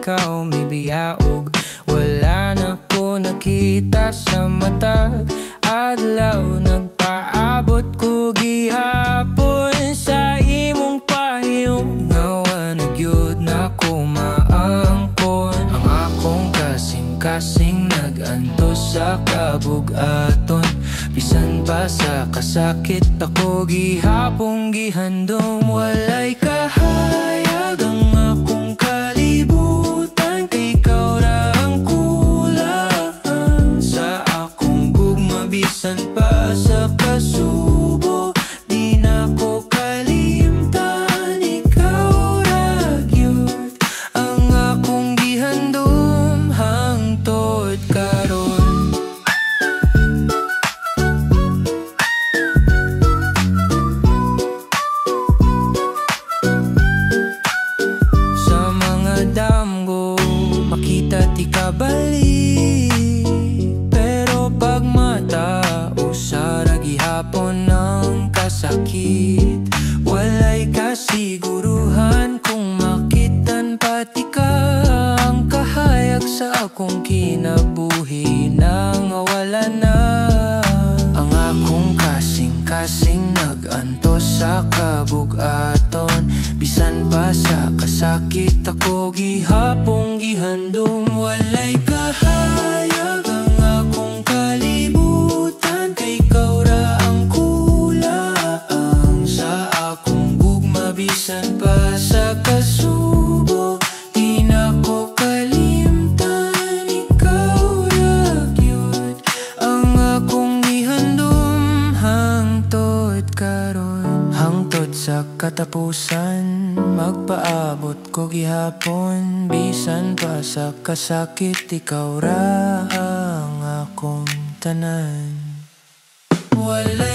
ikaw may biyaog. Wala na ko nakita sa matag adlaw, nagpaabot ko gihapon sa imong pahiyong. Ngawa nagyud na ko maangkon ang akong kasing-kasing nag-antos sa kabugaton. Bisan pa sa kasakit ako gihapong gihandom. Walay kahayag ang akong kalibutan, kay ikaw ra ang kulang sa akong gugma. Bisan pa sa kasubo di na ko kalimtan, ikaw ra gyud ang akong gihandom hangtod karon. Makita ti kabalik, pero pag mata usara gihapon ng kasakit. Walay kasiguruhan kung makitan pati ka. Ang kahayag sa akong kinabuhi nang wala na. Ang akong kasing-kasing nag-antos sa kabugaton. Bisan pa sa kasakit ako gihapong gihandom. Walay kahayag ang akong kalibutan, kay ikaw ra ang kulang sa akong gugma. Bisan pa sa kasubo di na ko kalimtan, ikaw ra gyud ang akong gihandom hangtod karon. Hangtod sa katapusan magpaabot ko gihapon. Bisan pa sa kasakit ikaw ra ang akong tanan. Walay